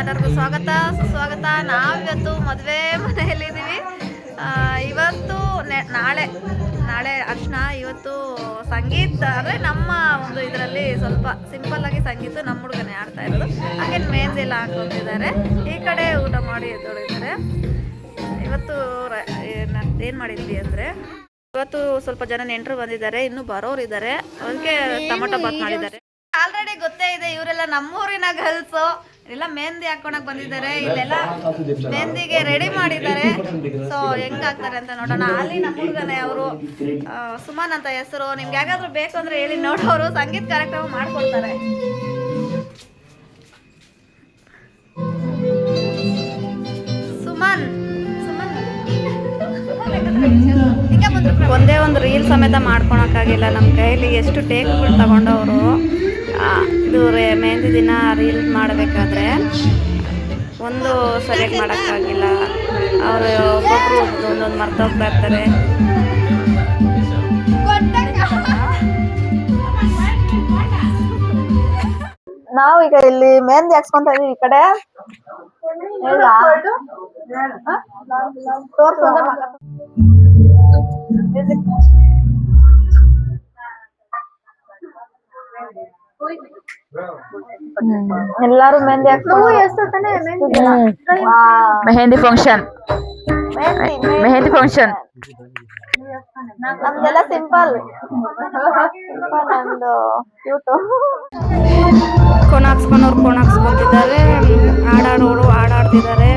ಎಲ್ಲರಿಗೂ ಸುಸ್ವಾಗತ. ನಾವಿವತ್ತು ಮದುವೆ ಮನೆಯಲ್ಲಿದ್ದೀವಿ. ಇವತ್ತು ನಾಳೆ ಅರ್ಶನ, ಇವತ್ತು ಸಂಗೀತ ಅಂದರೆ ನಮ್ಮ ಒಂದು ಇದರಲ್ಲಿ ಸ್ವಲ್ಪ ಸಿಂಪಲ್ ಆಗಿ ಸಂಗೀತ ನಮ್ಮ ಹುಡುಗನೇ ಆಡ್ತಾ ಇರೋದು. ಹಾಗೆ ಮೆಹಂದಿ ಎಲ್ಲ ಹಾಕೊಂಡಿದ್ದಾರೆ. ಈ ಕಡೆ ಊಟ ಮಾಡಿ ಎದ್ದೊಳಿದ್ದಾರೆ. ಇವತ್ತು ಏನು ಮಾಡಿದ್ವಿ ಅಂದರೆ, ಇವತ್ತು ಸ್ವಲ್ಪ ಜನ ನೆಂಟರು ಬಂದಿದ್ದಾರೆ, ಇನ್ನೂ ಬರೋರು ಇದ್ದಾರೆ. ಅದಕ್ಕೆ ಟೊಮೊಟೊ ಬಾತ್ ಮಾಡಿದ್ದಾರೆ. ಆಲ್ರೆಡಿ ಗೊತ್ತೇ ಇದೆ, ಇವರೆಲ್ಲ ನಮ್ಮೂರಿನ ಗರ್ಲ್ಸು. ಎಲ್ಲ ಮೆಹಂದಿ ಹಾಕೊಳಕ್ ಬಂದಿದ್ದಾರೆ. ಇಲ್ಲೆಲ್ಲ ಮೆಹಂದಿಗೆ ರೆಡಿ ಮಾಡಿದ್ದಾರೆ. ಸೊ ಹೆಂಗಾಗ್ತಾರೆ ಅಂತ ನೋಡೋಣ. ಅಲ್ಲಿ ನಮ್ಮ ಹುಡುಗನೇ, ಅವರು ಸುಮನ್ ಅಂತ ಹೆಸರು. ನಿಮ್ಗೆ ಯಾಕಾದ್ರೂ ಬೇಕು ಅಂದ್ರೆ ಹೇಳಿ, ನೋಡೋರು ಸಂಗೀತ ಕಾರ್ಯಕ್ರಮ ಮಾಡ್ಕೊಡ್ತಾರೆ. ಸುಮನ್ ಒಂದೇ ಒಂದು ರೀಲ್ ಸಮೇತ ಮಾಡ್ಕೊಳಕ್ಕಾಗಿಲ್ಲ ನಮ್ಮ ಕೈಯಲ್ಲಿ. ಎಷ್ಟು ಟೇಕ್ಗಳು ತಗೊಂಡವರು. ಇದು ಮೆಹಂದಿ ದಿನ ರೀಲ್ ಮಾಡಬೇಕಾದ್ರೆ ಒಂದು ಸರಿಯಾಗಿ ಮಾಡೋಕ್ಕಾಗಿಲ್ಲ. ಅವರು ಒಬ್ಬೊಬ್ರು ಒಂದೊಂದು ಮರ್ತೋಗ್ತಾ ಇರ್ತಾರೆ. ನಾವು ಈಗ ಇಲ್ಲಿ ಮೆಹಂದಿ ಹಾಕ್ಸ್ಕೊಂತ ಇದೀವಿ. ಈ ಕಡೆ ಎಲ್ಲಾರು ಮೆಹಂದಿ ಮೆಹಂದಿ ಫಂಕ್ಷನ್ ನಮ್ದೆಲ್ಲ ಸಿಂಪಲ್. ನಮ್ದು ಕ್ಯೂಟು. ಕೋಣ ಹಾಕ್ಸ್ಕೊಂತಿದ್ದಾರೆ. ಆಡಾಡೋರು ಆಡಾಡ್ತಿದ್ದಾರೆ.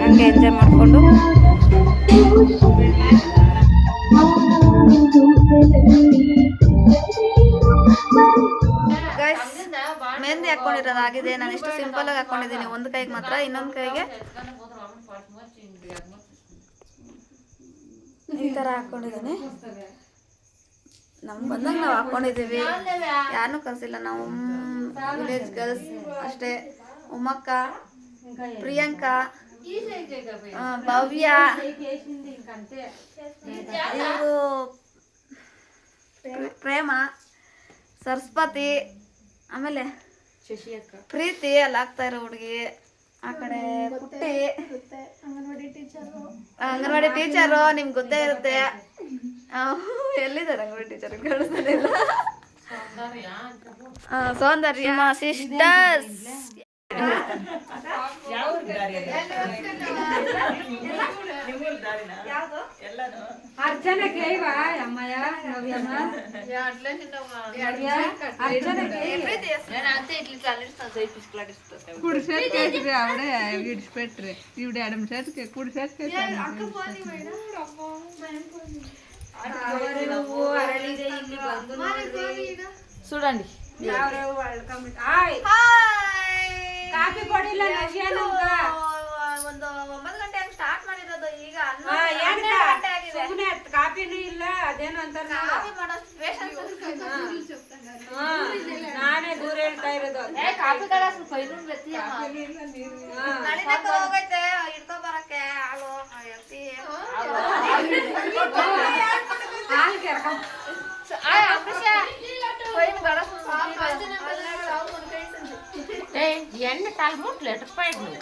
ಹಂಗೆ ಎಂಜಾಯ್ ಮಾಡಿಕೊಂಡು ಮೆಹಂದಿ ಹಾಕೊಂಡಿರೋದಾಗಿದೆ. ನಾನು ಎಷ್ಟು ಸಿಂಪಲ್ ಆಗಿ ಹಾಕೊಂಡಿದ್ದೀನಿ. ಒಂದು ಕೈಗೆ ಮಾತ್ರ, ಇನ್ನೊಂದು ಕೈಗೆ ಈ ತರ ಹಾಕೊಂಡಿದ್ದೀನಿ. ನಮ್ಗೆ ಬಂದಾಗ ನಾವು ಹಾಕೊಂಡಿದ್ದೀವಿ. ಯಾರನ್ನೂ ಕರ್ಸಿಲ್ಲ. ನಾವು ವಿಲೇಜ್ ಗರ್ಲ್ಸ್ ಅಷ್ಟೇ. ಉಮ್ಮಕ್ಕ, ಪ್ರಿಯಾಂಕಾ, ಭವ್ಯ, ಇವರು ಪ್ರೇಮ, ಸರಸ್ವತಿ, ಆಮೇಲೆ ಪ್ರೀತಿ ಅಲ್ಲಿ ಆಗ್ತಾ ಇರೋ ಹುಡುಗಿ. ಆ ಕಡೆ ಪುಟ್ಟಿ, ಅಂಗನವಾಡಿ ಟೀಚರು. ನಿಮ್ಗೆ ಗೊತ್ತೇ ಇರುತ್ತೆ. ಎಲ್ಲಿದ್ದಾರೆ ಅಂಗನವಾಡಿ ಟೀಚರ್? ಕೇಳಿಸ್ತಿಲ್ಲ. ಸೌಂದರ್ಯ ಸಿಸ್ಟರ್ಸ್. చూడండి ಕಾಫಿ ಕೊಡಿಲ್ಲ. ಒಂದು 9 ಗಂಟೆ ಹಂಗೆ ಸ್ಟಾರ್ಟ್ ಮಾಡಿರೋದು. ಈಗ ಕಾಫಿನೂ ಇಲ್ಲ. ಅದೇನು ಅಂತಾರೆ, ನಾನೇ ದೂರ ಹೇಳ್ತಾ ಇರೋದು. ಹೋಗೈತೆ ಇಟ್ಕೊ ಬರಕ್ಕೆ ಹಾಲು ఎన్ని తలముట్లు ఎట్టపోయింది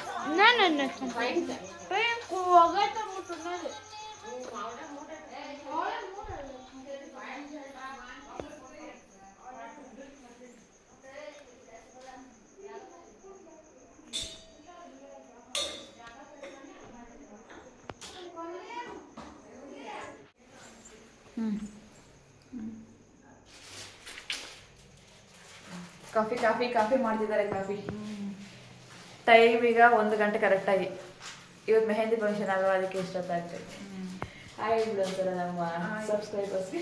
ಕಾಫಿ ಮಾಡ್ತಿದ್ದಾರೆ. ಕಾಫಿ ಟೈಮ್ ಈಗ 1 ಗಂಟೆ ಕರೆಕ್ಟಾಗಿ. ಇವತ್ತು ಮೆಹಂದಿ ಫಂಕ್ಷನ್ ಅಲ್ವಾ, ಅದಕ್ಕೆ ಇಷ್ಟೊತ್ತಾಗ್ತದೆ. ಹಾಯ್ ಬಿಡೋಂತಾರೆ ನಮ್ಮ ಸಬ್ಸ್ಕ್ರೈಬರ್ಸ್ಗೆ.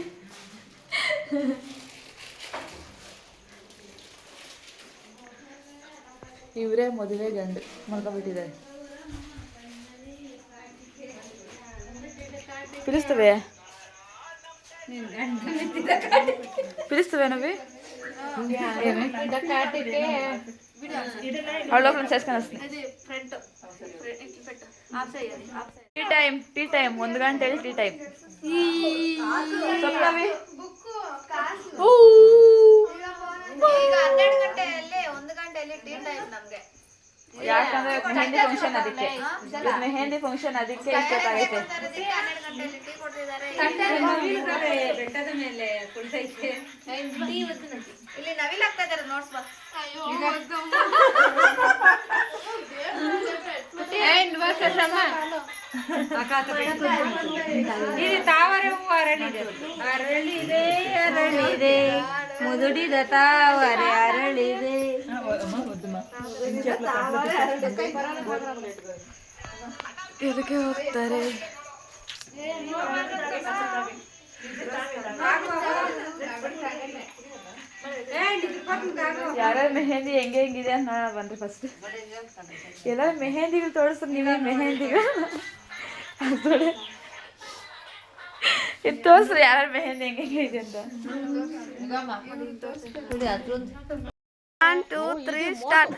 ಇವರೇ ಮದುವೆ ಗಂಡು ಮಾಡ್ಕೊಂಡ್ಬಿಟ್ಟಿದ್ದಾರೆ. పిలుస్తవే నవ్వి ಅವಳ చేసుకొని వస్తుంది. టీ టైం 1 ಗಂಟೆ ಹೇಳಿ టీ ಟೈಮ್. ಈಗ 12 ಗಂಟೆಯಲ್ಲಿ 1 ಗಂಟೆಯಲ್ಲಿ టీ ಟೈಮ್ ನಮಗೆ. ಯಾಕಂದ್ರೆ ಮೆಹಂದಿ ಫಂಕ್ಷನ್ ಅದಕ್ಕೆ ಮೆಹಂದಿ ಫಂಕ್ಷನ್ ಅದಕ್ಕೆ ಇಷ್ಟೊತ್ತಾಗೈತೆ. 12 ಗಂಟೆಯಲ್ಲಿ ಟೀ ಕೊಡ್ತಿದ್ದಾರೆ. ಬೆಟ್ಟದ ಮೇಲೆ ಕುಳಿತೈತೆ. ಇಲ್ಲಿ ನವಿಲ್ ಆಗ್ತಾ ಇದ್ದಾರೆ ನೋಡ್ಸ್ ಬಾ. ಇದು ತಾವರೆ ಹೂವು ಅರಳಿದೆ, ಅರಳಿದೆ ಅರಳಿದೆ ಮುದುಡಿದ ತಾವರೆ ಅರಳಿದೆ. ಇದಕ್ಕೆ ಹೋಗ್ತಾರೆ. ಯಾರ್ಯಾರ ಮೆಹಂದಿ ಹೆಂಗಿದೆ ಅಂತ ನೋಡೋಣ ಬನ್ರಿ. ಫಸ್ಟ್ ಎಲ್ಲ ಮೆಹಂದಿಗಳು ತೋರಿಸ್ತಾರೆ, ನೀವೇ ಮೆಹಂದಿಗಳು ಇದು ತೋರಿಸ್ರಿ ಯಾರ್ಯಾರ ಮೆಹಂದಿ ಹೆಂಗೆ ಅಂತ. 1 2 3 ಸ್ಟಾರ್ಟ್.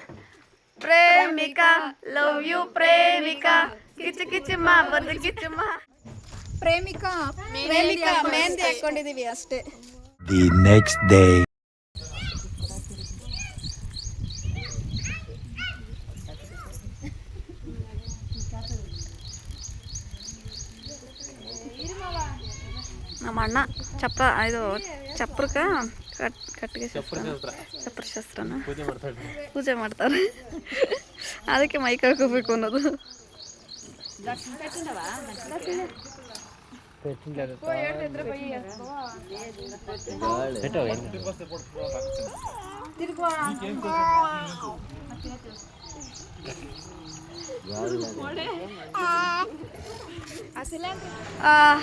ಪ್ರೇಮಿಕಾ ಲವ್ ಯು ಪ್ರೇಮಿಕಾ ಕಿಚು ಕಿಚಮ್ಮ ಬಂದು ಕಿಚಮ್ಮ. ಪ್ರೇಮಿಕಾ ಮೆಹಂದಿ ಹಾಕೊಂಡಿದೀವಿ ಅಷ್ಟೇ. The next day. ನಮ್ಮ ಅಣ್ಣ ಚಪ್ರಕ್ಕೆ ಕಟ್ಟಿಗೆ ಚಪ್ರ ಶಾಸ್ತ್ರನ ಪೂಜೆ ಮಾಡ್ತಾರೆ. ಅದಕ್ಕೆ ಮೈ ಕಳ್ಕೋಬೇಕು ಅನ್ನೋದು.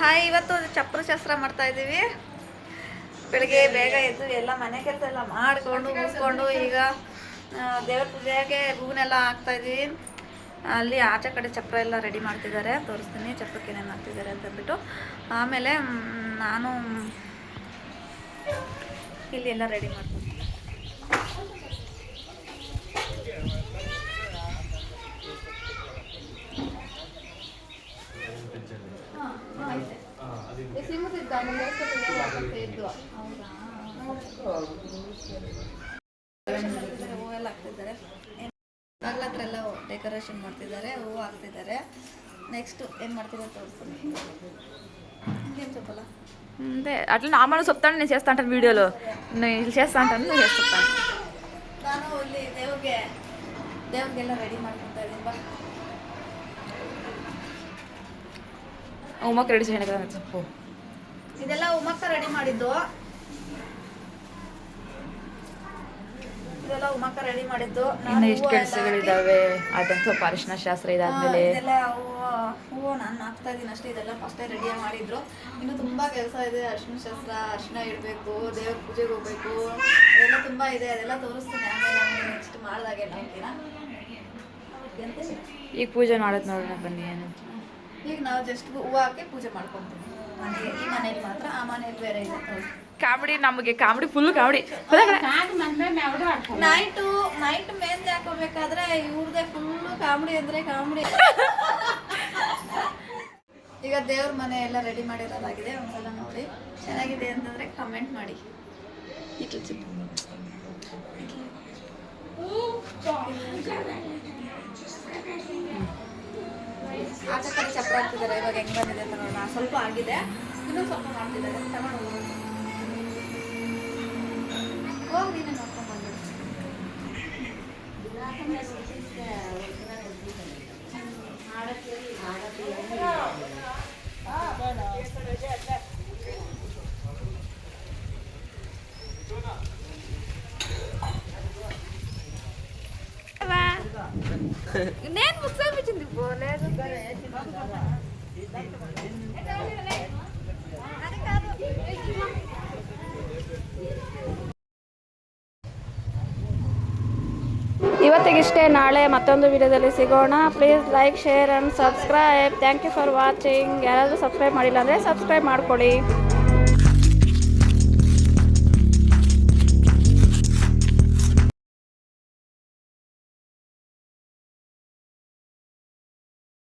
ಹಾಯ್, ಇವತ್ತು ಚಪ್ರ ಶಾಸ್ತ್ರ ಮಾಡ್ತಾ ಇದ್ದೀವಿ. ಬೆಳಿಗ್ಗೆ ಬೇಗ ಎದ್ದು ಎಲ್ಲ ಮನೆ ಕೆಲಸ ಎಲ್ಲ ಮಾಡಿಕೊಂಡು ಮುಗಿಸ್ಕೊಂಡು ಈಗ ದೇವ್ರ ಪೂಜೆಗೆ ಹೂವನ್ನೆಲ್ಲ ಹಾಕ್ತಾ ಇದ್ದೀವಿ. ಅಲ್ಲಿ ಆಚೆ ಕಡೆ ಚಪ್ರ ಎಲ್ಲ ರೆಡಿ ಮಾಡ್ತಿದ್ದಾರೆ, ತೋರಿಸ್ತೀನಿ ಚಪ್ರಕ್ಕೆ ಏನೇನು ಹಾಕ್ತಿದ್ದಾರೆ ಅಂತಂದ್ಬಿಟ್ಟು. ಆಮೇಲೆ ನಾನು ಇಲ್ಲಿ ಎಲ್ಲ ರೆಡಿ ಮಾಡ್ತೀನಿ. ಹೂವೆಲ್ಲ ಹಾಕ್ತಿದ್ದಾರೆ, ಬಾಗ್ಲ ಹತ್ರ ಎಲ್ಲ ಡೆಕೋರೇಷನ್ ಮಾಡ್ತಿದ್ದಾರೆ, ಹೂವು ಹಾಕ್ತಿದ್ದಾರೆ. ನೆಕ್ಸ್ಟ್ ಏನು ಮಾಡ್ತಿದ್ದಾರೆ ತೋರಿಸ್ತೀನಿ. ఇంకేం చెప్పాలా అంతే అట్లా నార్మల్గా చెప్తాను. నేను చేస్తా అంటాను వీడియోలో, నేను చేస్తా అంటాను, నేను చేస్తాను. ನಾನು ಇಲ್ಲಿ ದೇವ್ರಿಗೆಲ್ಲ ರೆಡಿ ಮಾಡ್ಕೊತಾ ಇದ್ದೀನಿ. ಬಾ ಉಮ್ಮಕ್ಕೆ ರೆಡಿ చేయను కదా చెప్పు. ಇದೆಲ್ಲ ಉಮ್ಮಕ್ಕ ರೆಡಿ ಮಾಡಿದ್ದು. ಇದೆಲ್ಲ ಉಮ್ಮಕ್ಕ ರೆಡಿ ಮಾಡಿದ್ದು. ಇನ್ನು ಎಷ್ಟು ಕೆಲಸಗಳಿದ್ದಾವೆ ಅದಂತೂ ಅರಿಶಿನ ಶಾಸ್ತ್ರ ಇದಾದ್ಮೇಲೆ ಇದೆಲ್ಲ ಹೂವು ನಾನು ಹಾಕ್ತಾ ಇದ್ದೀನಿ ಅಷ್ಟೇ. ಇದೆಲ್ಲ ಫಸ್ಟೇ ರೆಡಿ ಮಾಡಿದ್ರು. ಇನ್ನು ತುಂಬಾ ಕೆಲಸ ಇದೆ. ಅರಿಶಿನ ಶಾಸ್ತ್ರ, ಅರಿಶಿನ ಇಡಬೇಕು, ದೇವ್ರ ಪೂಜೆಗೆ ಹೋಗ್ಬೇಕು, ಅದೆಲ್ಲ ತುಂಬಾ ಇದೆ. ಅದೆಲ್ಲ ತೋರಿಸ್ತೀನಿ ಆಮೇಲೆ ನೆಕ್ಸ್ಟ್ ಮಾಡಿದಾಗೆಲ್ಲ. ಈಗ ಪೂಜೆ ಮಾಡೋದು ನೋಡೋಣ ಬನ್ನಿ. ಏನು ಈಗ ನಾವು ಜಸ್ಟ್ ಹೂವು ಹಾಕಿ ಪೂಜೆ ಮಾಡ್ಕೊತೀವಿ ಮನೆಗೆ. ಈ ಮನೇಲಿ ಮಾತ್ರ, ಆ ಮನೇಲಿ ಬೇರೆ ಇದೆ. ಕಾಮಿಡಿ, ನಮಗೆ comedy, full comedy. Night mehndi ಹಾಕೋಬೇಕಾದ್ರೆ ಇವ್ರದೇ ಫುಲ್ಲು ಕಾಮಿಡಿ ಅಂದ್ರೆ ಕಾಮಿಡಿ. ಈಗ ದೇವ್ರ ಮನೆ ಎಲ್ಲ ರೆಡಿ ಮಾಡಿರೋದಾಗಿದೆ. ಒಂದ್ಸಲ ನೋಡಿ, ಚೆನ್ನಾಗಿದೆ ಅಂತಂದ್ರೆ ಕಮೆಂಟ್ ಮಾಡಿ. ಆಚೆ ಕಡೆ ಚಪ್ರ ಹಾಕ್ತಿದ್ದಾರೆ. ಇವಾಗ ಹೆಂಗ್ ಬಂದಿದೆ ಅಂತ ನೋಡೋಣ. ಸ್ವಲ್ಪ ಆಗಿದೆ, ಇನ್ನೂ ಸ್ವಲ್ಪ ಮಾಡ್ತಿದ್ದಾರೆ. ತಗೊಂಡು ಹೋಗಿ ನೀನು ನೋಡ್ಕೊಂಡು ಬಂದ್ಬಿಡು. నేను బుక్స్ అనిపించింది పోలేదు. ಇವತ್ತಿಗಿಷ್ಟೇ. ನಾಳೆ ಮತ್ತೊಂದು ವಿಡಿಯೋದಲ್ಲಿ ಸಿಗೋಣ. Please like, share and subscribe. Thank you for watching. ಯಾರಾದರೂ ಸಬ್ಸ್ಕ್ರೈಬ್ ಮಾಡಿಲ್ಲ ಅಂದರೆ ಸಬ್ಸ್ಕ್ರೈಬ್ ಮಾಡ್ಕೊಳ್ಳಿ.